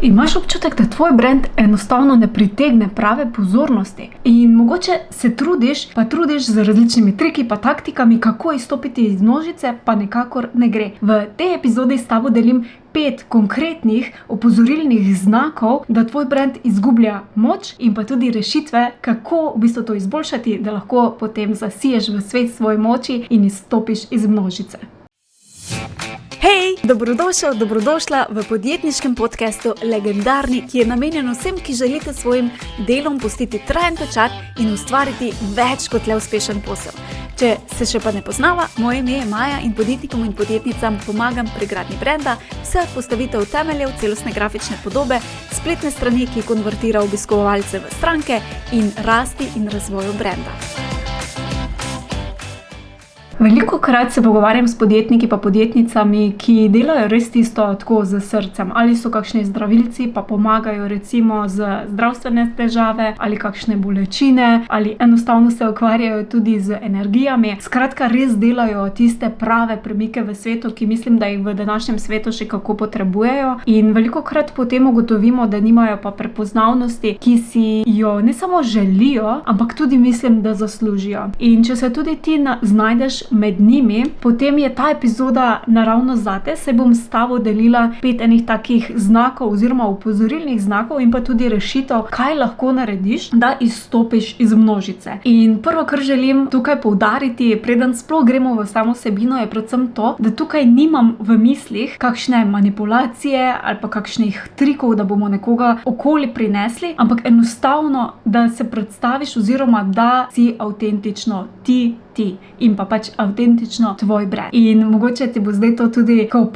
Imaš občutek, da tvoj brand enostavno ne pritegne prave pozornosti in mogoče se trudiš z različnimi triki pa taktikami, kako izstopiti iz množice, pa nekakor ne gre. V tej epizodi s tabo delim 5 konkretnih opozorilnih znakov, da tvoj brand izgublja moč in pa tudi rešitve, kako v bistvu to izboljšati, da lahko potem zasiješ v svet svoje moči in izstopiš iz množice. Hej, dobrodošla v podjetniškem podcastu Legendarni, ki je namenjen vsem, ki želite svojim delom pustiti trajen pečat in ustvariti več kot le uspešen posel. Če se še pa ne poznava, moje ime je Maja in podjetnikom in podjetnicam pomagam pri gradnji brenda, vse od postavitev temeljev celostne grafične podobe, spletne strani, ki konvertira obiskovalce v stranke in rasti in razvoju brenda. Velikokrat se pogovarjam s podjetniki pa podjetnicami, ki delajo res tisto tako z srcem. Ali so kakšni zdravilci, pa pomagajo recimo z zdravstvene težave, ali kakšne bolečine, ali enostavno se ukvarjajo tudi z energijami. Skratka, res delajo tiste prave premike v svetu, ki mislim, da jih v današnjem svetu še kako potrebujejo. In velikokrat potem ugotovimo, da nimajo pa prepoznavnosti, ki si jo ne samo želijo, ampak tudi mislim, da zaslužijo. In če se tudi ti znajdeš med njimi, potem je ta epizoda naravno zate, saj bom s tabo delila 5 enih takih znakov oziroma opozorilnih znakov in pa tudi rešitev, kaj lahko narediš, da izstopiš iz množice. In prvo, kar želim tukaj poudariti, preden sploh gremo v samo vsebino, je predvsem to, da tukaj nimam v mislih kakšne manipulacije ali pa kakšnih trikov, da bomo nekoga okoli prinesli, ampak enostavno, da se predstaviš oziroma da si avtentično ti in pa pač avtentično tvoj brand. In mogoče ti bo zdaj to tudi, ko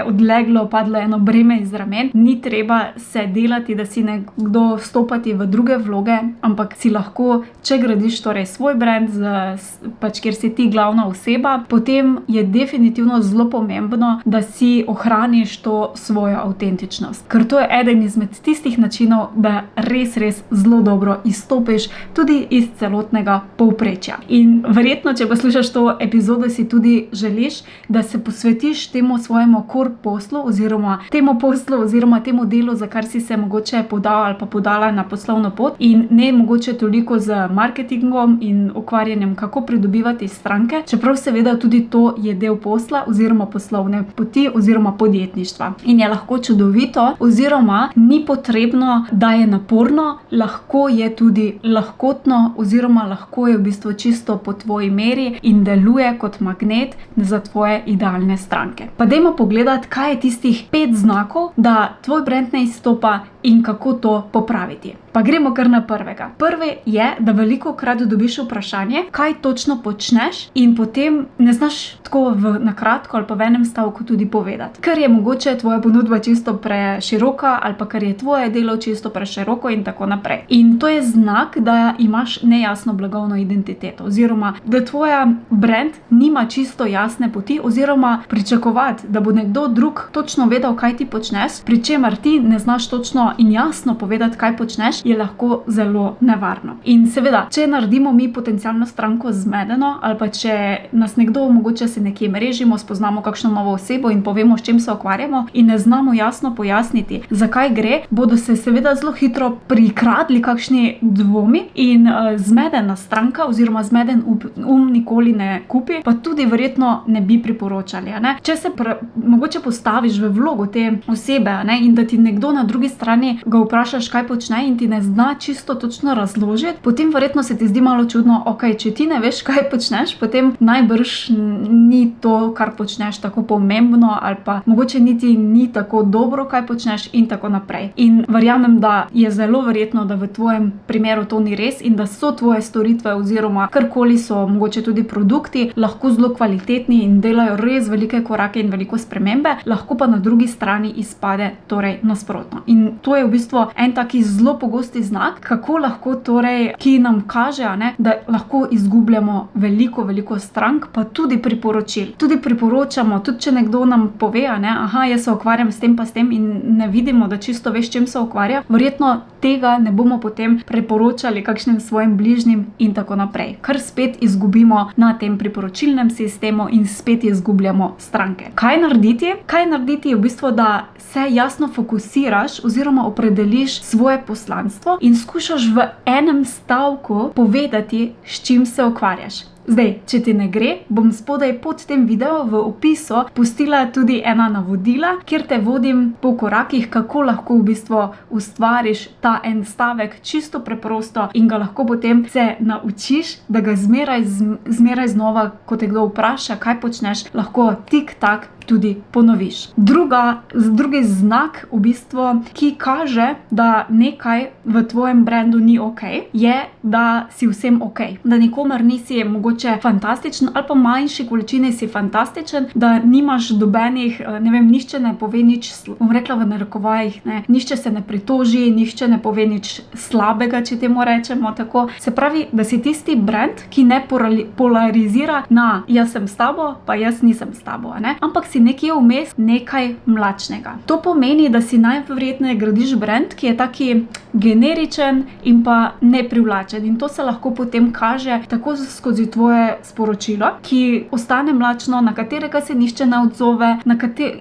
odleglo, padlo eno breme iz ramen. Ni treba se delati, da si nekdo vstopati v druge vloge, ampak si lahko, če gradiš torej svoj brand, kjer si ti glavna oseba, potem je definitivno zelo pomembno, da si ohraniš to svojo avtentičnost. Ker to je eden izmed tistih načinov, da res zelo dobro izstopiš tudi iz celotnega povprečja. In verjetno, če poslušaš to epizodo, si tudi želiš, da se posvetiš temu svojemu core poslu oziroma temu delu, za kar si se mogoče podal ali pa podala na poslovno pot in ne mogoče toliko z marketingom in ukvarjanjem, kako pridobivati stranke, čeprav seveda tudi to je del posla oziroma poslovne poti oziroma podjetništva. In je lahko čudovito oziroma ni potrebno, da je naporno, lahko je tudi lahkotno oziroma lahko je v bistvu čisto po tvoji meri in deluje kot magnet za tvoje idealne stranke. Pa dajmo pogledati, kaj je tistih 5 znakov, da tvoj brand ne izstopa in kako to popraviti. Pa gremo kar na prvega. Prvi je, da velikokrat dobiš vprašanje, kaj točno počneš in potem ne znaš tako na kratko ali pa v enem stavku tudi povedati. Ker je mogoče tvoja ponudba čisto preširoka ali pa ker je tvoje delo čisto preširoko in tako naprej. In to je znak, da imaš nejasno blagovno identiteto oziroma da tvoja brand nima čisto jasne poti oziroma pričakovati, da bo nekdo drug točno vedel, kaj ti počneš, pri čemer ti ne znaš točno in jasno povedati, kaj počneš, je lahko zelo nevarno. In seveda, če naredimo mi potencialno stranko zmedeno ali pa če nas nekdo, mogoče se nekje mrežimo, spoznamo kakšno novo osebo in povemo, s čim se ukvarjamo in ne znamo jasno pojasniti, zakaj gre, bodo se seveda zelo hitro prikradli kakšni dvomi in zmedena stranka oziroma zmeden nikoli ne kupi, pa tudi verjetno ne bi priporočali. Če se mogoče postaviš v vlogo te osebe in da ti nekdo na drugi strani ga vprašaš, kaj počne in ti ne zna čisto točno razložiti, potem verjetno se ti zdi malo čudno, če ti ne veš, kaj počneš, potem najbrž ni to, kar počneš, tako pomembno ali pa mogoče niti ni tako dobro, kaj počneš in tako naprej. In verjamem, da je zelo verjetno, da v tvojem primeru to ni res in da so tvoje storitve oziroma karkoli so mogoče tudi produkti lahko zelo kvalitetni in delajo res velike korake in veliko spremembe, lahko pa na drugi strani izpade torej nasprotno. In to to je v bistvu en taki zelo pogosti znak, kako lahko torej, ki nam kaže, da lahko izgubljamo veliko strank, pa tudi priporočil. Tudi priporočamo, tudi če nekdo nam pove, aha, jaz se ukvarjam s tem pa s tem in ne vidimo, da čisto veš, čem se ukvarja, verjetno tega ne bomo potem priporočali kakšnim svojim bližnjim in tako naprej. Kar spet izgubimo na tem priporočilnem sistemu in spet izgubljamo stranke. Kaj narediti? Kaj narediti je v bistvu, da se jasno fokusiraš oziroma opredeliš svoje poslanstvo in skušaš v enem stavku povedati, s čim se ukvarjaš. Zdaj, če ti ne gre, bom spodaj pod tem video v opisu pustila tudi ena navodila, kjer te vodim po korakih, kako lahko v bistvu ustvariš ta en stavek čisto preprosto in ga lahko potem se naučiš, da ga zmeraj znova, ko te kdo vpraša, kaj počneš, lahko tik-tak tudi ponoviš. Drugi znak v bistvu, ki kaže, da nekaj v tvojem brandu ni okej, je, da si vsem okej. Da nikomer nisi mogoče fantastičen ali pa manjši količini si fantastičen, da nimaš dobenih, nihče ne pove nič, bom rekla v narekovajih, nihče se ne pritoži, nihče ne pove nič slabega, če temu rečemo tako. Se pravi, da si tisti brand, ki ne polarizira na jaz sem s tabo, pa jaz nisem s tabo, ampak si nekje vmes nekaj mlačnega. To pomeni, da si najverjetneje gradiš brand, ki je taki generičen in pa neprivlačen. In to se lahko potem kaže tako skozi tvoje sporočilo, ki ostane mlačno, na katerega se nihče ne odzove,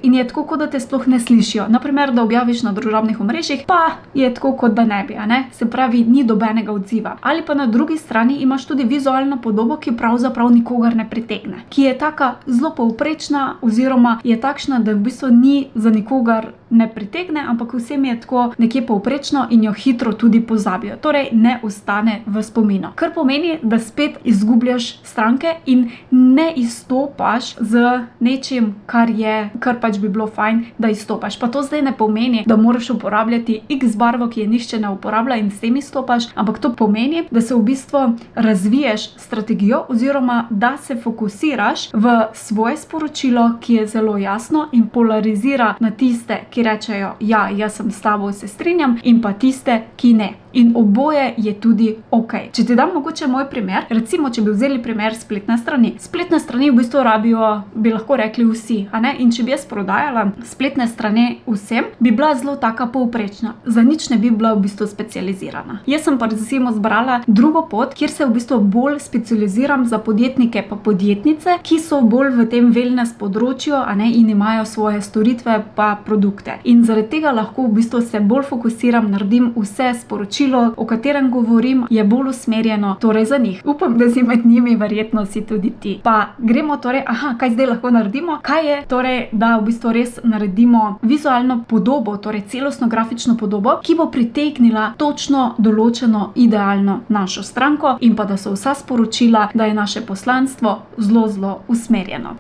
in je tako, kot da te sploh ne slišijo. Naprimer, da objaviš na družabnih omrežjih, pa je tako, kot da ne bi, Se pravi, ni dobenega odziva. Ali pa na drugi strani imaš tudi vizualno podobo, ki pravzaprav nikogar ne pritegne. Ki je taka zelo povprečna oziroma je takšna, da v bistvu ni za nikogar ne pritegne, ampak vsem je tako nekje povprečno in jo hitro tudi pozabijo. Torej, ne ostane v spominu. Kar pomeni, da spet izgubljaš stranke in ne izstopaš z nečim, kar pač bi bilo fajn, da izstopaš. Pa to zdaj ne pomeni, da moraš uporabljati X barvo, ki je nihče ne uporablja in s tem izstopaš, ampak to pomeni, da se v bistvu razviješ strategijo oziroma da se fokusiraš v svoje sporočilo, ki je zelo jasno in polarizira na tiste, ki rečejo, ja, jaz sem s tabo, se strinjam, in pa tiste, ki ne. In oboje je tudi okej. Če ti dam mogoče moj primer, recimo, če bi vzeli primer spletne strani. Spletne strani v bistvu rabijo, bi lahko rekli vsi, In če bi jaz prodajala spletne strani vsem, bi bila zelo taka povprečna. Za nič ne bi bila v bistvu specializirana. Jaz sem pa recimo zbrala drugo pot, kjer se v bistvu bolj specializiram za podjetnike pa podjetnice, ki so bolj v tem wellness področju, in imajo svoje storitve pa produkte. In zaradi tega lahko v bistvu se bolj fokusiram, naredim vse sporočilo, o katerem govorim, je bolj usmerjeno torej za njih. Upam, da si med njimi, verjetno si tudi ti. Pa gremo torej, kaj zdaj lahko naredimo? Kaj je torej, da v bistvu res naredimo vizualno podobo, torej celostno grafično podobo, ki bo pritegnila točno določeno idealno našo stranko in pa da so vsa sporočila, da je naše poslanstvo zelo usmerjeno.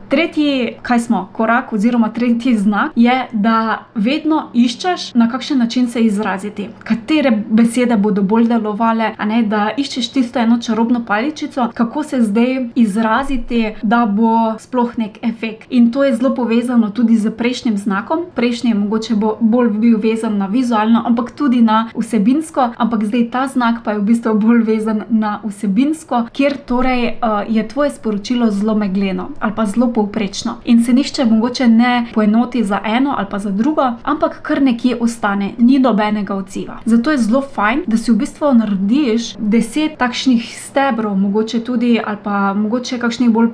Tretji, korak oziroma tretji znak je, da vedno iščeš, na kakšen način se izraziti. Katere besede bodo bolj delovale, da iščeš tisto eno čarobno paličico, kako se zdaj izraziti, da bo sploh nek efekt. In to je zelo povezano tudi z prejšnjim znakom. Prejšnji je mogoče bolj bil vezan na vizualno, ampak tudi na vsebinsko, ampak zdaj ta znak pa je v bistvu bolj vezan na vsebinsko, kjer torej je tvoje sporočilo zelo megleno ali pa zelo povprečno. In se nihče mogoče ne poenoti za eno ali pa za drugo, ampak kar nekje ostane, ni dobenega odziva. Zato je zelo fajn, da si v bistvu narediš 10 takšnih stebrov, mogoče tudi ali pa mogoče kakšnih bolj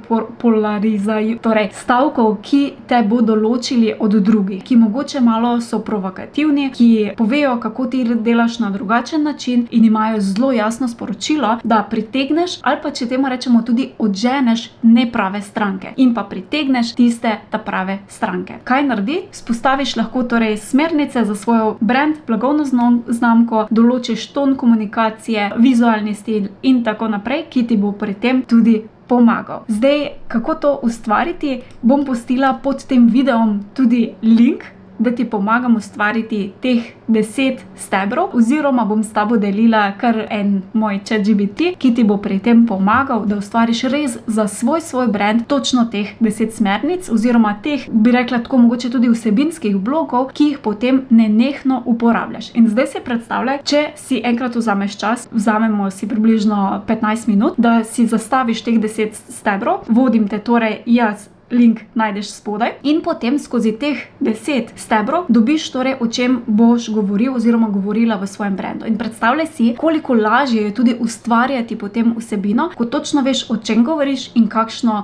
torej stavkov, ki te bodo ločili od drugih, ki mogoče malo so provokativni, ki povejo, kako ti delaš na drugačen način in imajo zelo jasno sporočilo, da pritegneš ali pa, če temu rečemo, tudi odženeš neprave stranke in pa pritegneš tiste ta prave stranke. Kaj narediti? Spostaviš lahko torej smernice za svojo brand, blagovno znamko, določiš ton komunikacije, vizualni stil in tako naprej, ki ti bo pri tem tudi pomagal. Zdaj, kako to ustvariti, bom pustila pod tem videom tudi link da ti pomagam ustvariti teh 10 stebrov, oziroma bom s tabo delila kar en moj ChatGPT, ki ti bo pri tem pomagal, da ustvariš res za svoj brand točno teh 10 smernic, oziroma teh, bi rekla tako, mogoče tudi vsebinskih blokov, ki jih potem nenehno uporabljaš. In zdaj si predstavljaj, če si enkrat vzameš čas, vzamemo si približno 15 minut, da si zastaviš teh 10 stebrov, vodim te torej jaz, link najdeš spodaj, in potem skozi teh 10 stebrov dobiš torej, o čem boš govoril oziroma govorila v svojem brandu. In predstavljaj si, koliko lažje je tudi ustvarjati potem vsebino, ko točno veš, o čem govoriš in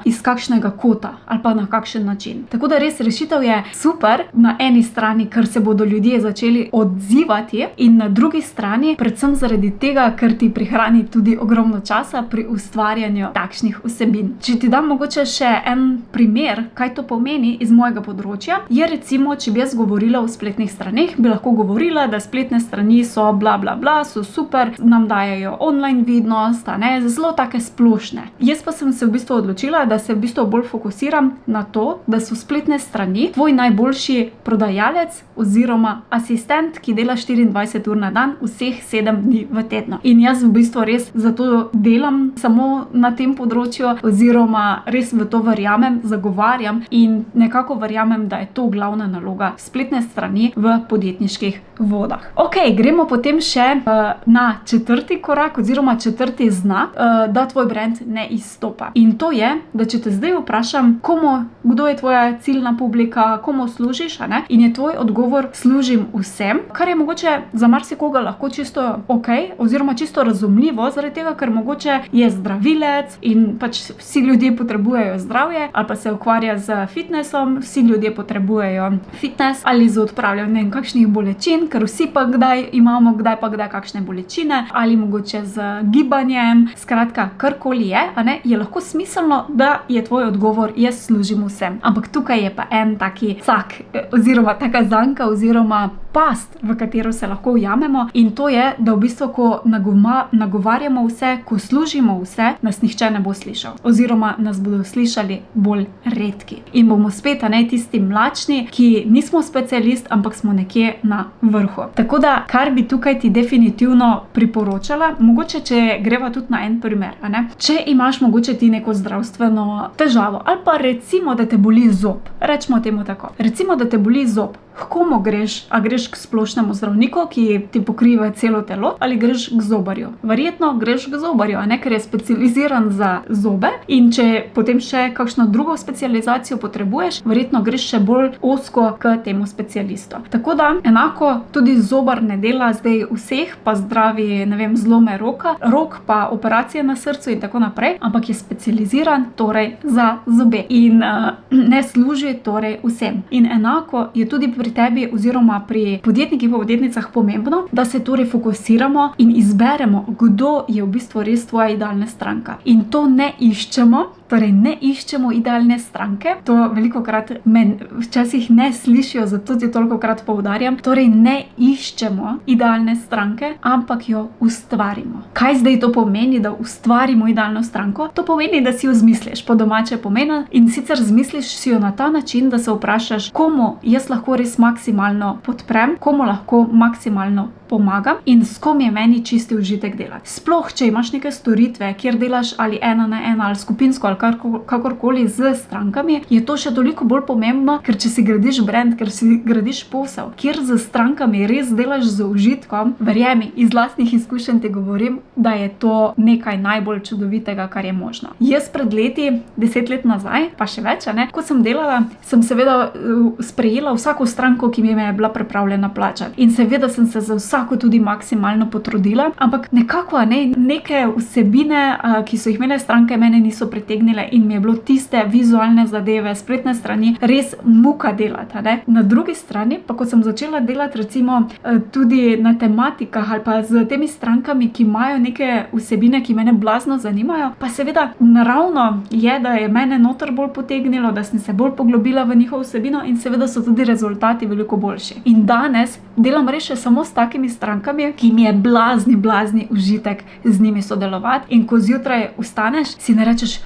iz kakšnega kota ali pa na kakšen način. Tako da res rešitev je super na eni strani, ker se bodo ljudje začeli odzivati, in na drugi strani predvsem zaradi tega, ker ti prihrani tudi ogromno časa pri ustvarjanju takšnih vsebin. Če ti dam mogoče še en primer, kaj to pomeni iz mojega področja, je recimo, če bi jaz govorila o spletnih straneh, bi lahko govorila, da spletne strani so bla bla bla, so super, nam dajejo online vidnost, zelo take splošne. Jaz pa sem se v bistvu odločila, da se v bistvu bolj fokusiram na to, da so spletne strani tvoj najboljši prodajalec oziroma asistent, ki dela 24 ur na dan, vseh 7 dni v tednu. In jaz v bistvu res zato delam samo na tem področju, oziroma res v to verjamem, zagovarjam in nekako verjamem, da je to glavna naloga spletne strani v podjetniških vodah. Ok, gremo potem še na četrti korak oziroma četrti znak, da tvoj brand ne izstopa. In to je, da če te zdaj vprašam, kdo je tvoja ciljna publika, komu služiš, in je tvoj odgovor: služim vsem, kar je mogoče za marsikoga lahko čisto ok, oziroma čisto razumljivo, zaradi tega, ker mogoče je zdravilec in pač vsi ljudje potrebujejo zdravje, ali pa se ukvarja z fitnessom, vsi ljudje potrebujejo fitness, ali z odpravljanjem kakšnih bolečin, ker vsi pa imamo kdaj kakšne bolečine, ali mogoče z gibanjem, skratka, karkoli je lahko smiselno, da je tvoj odgovor: jaz služim vsem. Ampak tukaj je pa en taki cak, oziroma taka zanka, oziroma past, v katero se lahko ujamemo, in to je, da v bistvu, ko nagovarjamo vse, ko služimo vse, nas nihče ne bo slišal, oziroma nas bodo slišali bolj redki. In bomo spet tisti mlačni, ki nismo specialist, ampak smo nekje na vrhu. Tako da, kar bi tukaj ti definitivno priporočala, mogoče če greva tudi na en primer, če imaš mogoče ti neko zdravstveno težavo, ali pa recimo, da te boli zob, rečemo temu tako, recimo, da te boli zob, k komu greš? A greš k splošnemu zdravniku, ki ti pokriva celo telo, ali greš k zobarju? Verjetno greš k zobarju, ker je specializiran za zobe, in če potem še kakšno drugo specializacijo potrebuješ, verjetno greš še bolj ozko k temu specialistu. Tako da, enako tudi zobar ne dela zdaj vseh, pa zdravi, zlome rok, pa operacije na srcu in tako naprej, ampak je specializiran torej za zobe in ne služi torej vsem. In enako je tudi pri tebi oziroma pri podjetnikih in podjetnicah pomembno, da se torej fokusiramo in izberemo, kdo je v bistvu res tvoja idealna stranka. In to ne iščemo idealne stranke, to velikokrat me včasih ne slišijo, zato ti tolikokrat poudarjam, torej ne iščemo idealne stranke, ampak jo ustvarimo. Kaj zdaj to pomeni, da ustvarimo idealno stranko? To pomeni, da si jo zmisliš, po domače pomeni, in sicer zmisliš si jo na ta način, da se vprašaš, komu jaz lahko res maksimalno podprem, komu lahko maksimalno pomagam in s kom je meni čisti užitek delati. Sploh, če imaš neke storitve, kjer delaš ali 1 na 1 ali skupinsko ali kakorkoli z strankami, je to še toliko bolj pomembno, ker če si gradiš brand, ker si gradiš posel, kjer z strankami res delaš z užitkom, verjemi, iz lastnih izkušenj ti govorim, da je to nekaj najbolj čudovitega, kar je možno. Jaz pred leti, 10 let nazaj, pa še več, ko sem delala, sem seveda sprejela vsako stranko, ki mi je bila pripravljena plačati. In seveda sem se za vsako tudi maksimalno potrudila, ampak nekako neke vsebine, ki so jih imele stranke, mene niso pritegnile in mi je bilo tiste vizualne zadeve, spletne strani res muka delati. Na drugi strani pa, ko sem začela delati recimo tudi na tematikah ali pa z temi strankami, ki imajo neke vsebine, ki mene blazno zanimajo, pa seveda naravno je, da je mene noter bolj potegnilo, da sem se bolj poglobila v njihovo vsebino in seveda so tudi rezultati veliko boljši. In danes delam res še samo s takimi strankami, ki mi je blazni užitek z njimi sodelovati, in ko zjutraj vstaneš, si ne rečeš,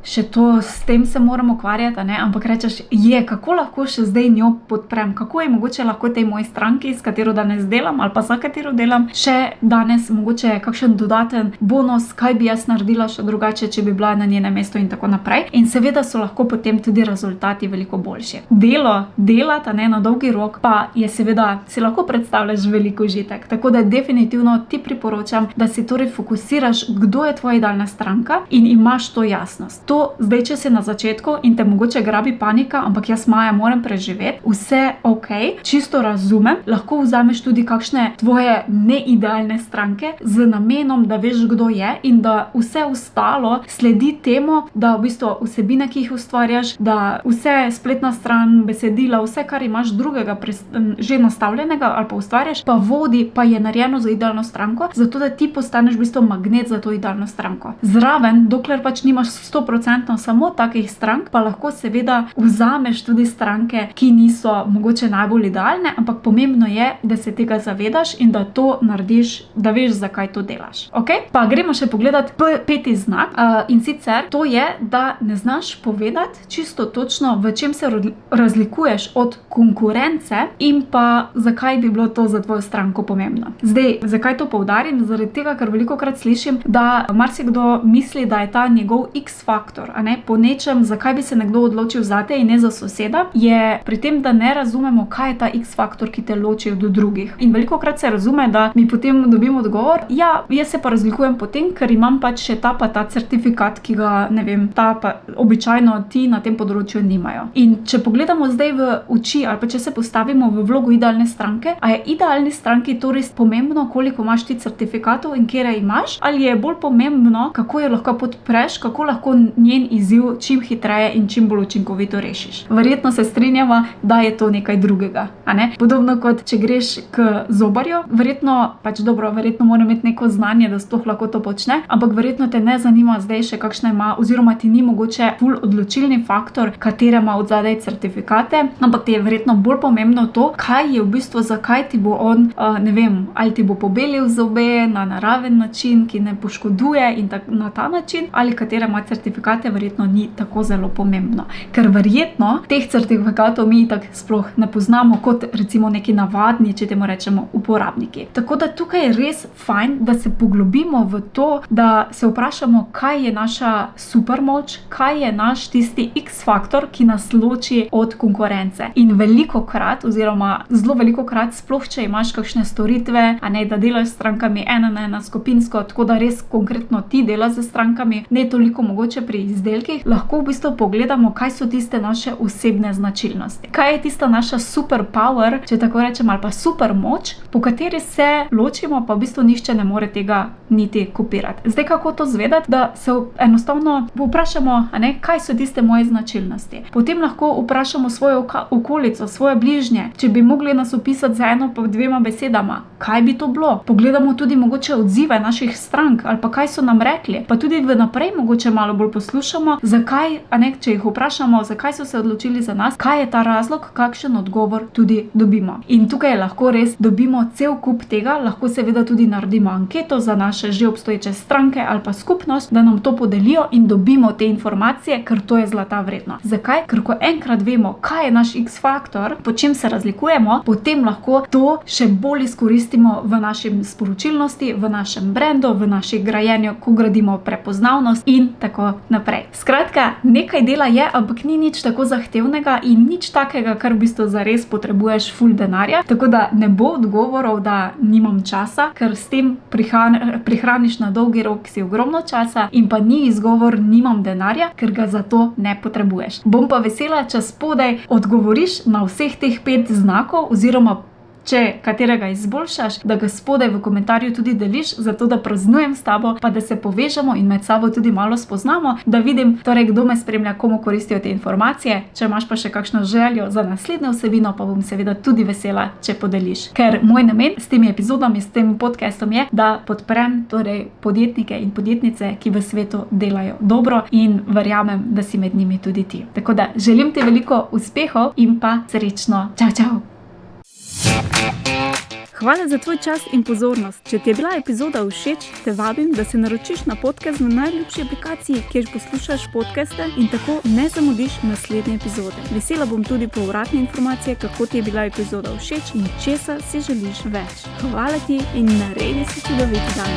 še to, s tem se moram ukvarjati, ampak rečeš, kako lahko še zdaj njo podprem, kako je mogoče lahko tej moji stranki, s katero danes delam ali pa za katero delam, še danes mogoče kakšen dodaten bonus, kaj bi jaz naredila še drugače, če bi bila na njenem mestu in tako naprej. In seveda so lahko potem tudi rezultati veliko boljši. Delati, na dolgi rok pa je seveda, si lahko predstavljaš veliko užitek. Tako da definitivno ti priporočam, da si torej fokusiraš, kdo je tvoja idealna stranka in imaš to jasnost. To zdaj, če si na začetku in te mogoče grabi panika, ampak jaz, Maja, moram preživeti, vse ok, čisto razumem, lahko vzameš tudi kakšne tvoje neidealne stranke z namenom, da veš, kdo je in da vse ostalo sledi temu, da v bistvu vsebine, ki jih ustvarjaš, da vse spletna stran, besedila, vse, kar imaš drugega že nastavljenega ali pa ustvarjaš, pa vodi, pa je narejeno za idealno stranko, zato da ti postaneš v bistvu magnet za to idealno stranko. Zraven, dokler pač nimaš 100% samo takih strank, pa lahko seveda vzameš tudi stranke, ki niso mogoče najbolj idealne, ampak pomembno je, da se tega zavedaš in da to narediš, da veš, zakaj to delaš. Ok? Pa gremo še pogledati peti znak, in sicer to je, da ne znaš povedati čisto točno, v čem se razlikuješ od konkurence in pa zakaj bi bilo to za tvojo stranko pomembno. Zdaj, zakaj to poudarim? Zaradi tega, ker velikokrat slišim, da marsikdo misli, da je ta njegov X-faktor, po nečem, zakaj bi se nekdo odločil zate in ne za soseda, je pri tem, da ne razumemo, kaj je ta X-faktor, ki te loči od drugih. In velikokrat se razume, da mi potem dobimo odgovor, jaz se pa razlikujem potem, ker imam pač še ta pa ta certifikat, ki ga, ne vem, ta pa običajno ti na tem področju nimajo. In če pogledamo zdaj v oči, ali pa če se postavimo v vlogo idealne stranke, a je idealni stranki torej pomembno, koliko imaš ti certifikatov in kje imaš, ali je bolj pomembno, kako jo lahko podpreš, kako lahko njen izziv čim hitreje in čim bolj učinkovito rešiš. Verjetno se strinjava, da je to nekaj drugega, Podobno kot če greš k zobarju, verjetno mora imeti neko znanje, da sploh lahko to počne, ampak verjetno te ne zanima zdaj še kakšna ima, oziroma ti ni mogoče ful odločilni faktor, katere ima od zadaj certifikate, ampak ti je verjetno bolj pomembno to, kaj je v bistvu, zakaj ti bo on, ali ti bo pobelil zobe na naraven način, ki ne poškoduje in na ta način, ali katere ima certifikate, verjetno ni tako zelo pomembno. Ker verjetno teh certifikatov mi tak sploh ne poznamo kot recimo neki navadni, če temu rečemo, uporabniki. Tako da tukaj je res fajn, da se poglobimo v to, da se vprašamo, kaj je naša supermoč, kaj je naš tisti X-faktor, ki nas loči od konkurence. In velikokrat, oziroma zelo velikokrat, sploh če imaš kakšne storitve, da delaš s strankami ena na ena skupinsko, tako da res konkretno ti delaš z strankami, ne toliko mogoče pri izdelkih, lahko v bistvu pogledamo, kaj so tiste naše osebne značilnosti. Kaj je tista naša superpower, če tako rečem, ali pa supermoč, po kateri se ločimo, pa v bistvu nihče ne more tega niti kopirati. Zdaj, kako to zvedati? Da se enostavno vprašamo, kaj so tiste moje značilnosti. Potem lahko vprašamo svojo okolico, svoje bližnje, če bi mogli nas opisati z eno pa dvema besedama, kaj bi to bilo? Pogledamo tudi mogoče odzive naših strank, ali pa kaj so nam rekli, pa tudi vnaprej mogoče malo bolj poslušamo, zakaj, če jih vprašamo, zakaj so se odločili za nas, kaj je ta razlog, kakšen odgovor tudi dobimo. In tukaj lahko res dobimo cel kup tega, lahko seveda tudi naredimo anketo za naše že obstoječe stranke ali pa skupnost, da nam to podelijo in dobimo te informacije, ker to je zlata vredno. Zakaj? Ker ko enkrat vemo, kaj je naš X-faktor, po čem se razlikujemo, potem lahko to še bolj izkoristimo v naši sporočilnosti, v našem brandu, v naših grajenju, ko gradimo prepoznavnost in tako naprej. Skratka, nekaj dela je, ampak ni nič tako zahtevnega in nič takega, kar v bistvu zares potrebuješ ful denarja, tako da ne bo odgovorov, da nimam časa, ker s tem prihraniš na dolgi rok si ogromno časa in pa ni izgovor, nimam denarja, ker ga za to ne potrebuješ. Bom pa vesela, če spodaj odgovoriš na vseh teh 5 znakov, oziroma če katerega izboljšaš, da ga spodaj v komentarju tudi deliš, zato da praznujem s tabo, pa da se povežemo in med sabo tudi malo spoznamo, da vidim, torej, kdo me spremlja, komu koristijo te informacije. Če imaš pa še kakšno željo za naslednjo vsebino, pa bom seveda tudi vesela, če podeliš. Ker moj namen s temi epizodami, s tem podcastom je, da podprem torej podjetnike in podjetnice, ki v svetu delajo dobro in verjamem, da si med njimi tudi ti. Tako da želim ti veliko uspehov in pa srečno. Čau, čau! Hvala za tvoj čas in pozornost. Če ti je bila epizoda všeč, te vabim, da se naročiš na podcast na najljubši aplikaciji, kjer poslušaš podcaste in tako ne zamudiš naslednje epizode. Vesela bom tudi povratne informacije, kako ti je bila epizoda všeč in česa si želiš več. Hvala ti in naredi si čudovit dan.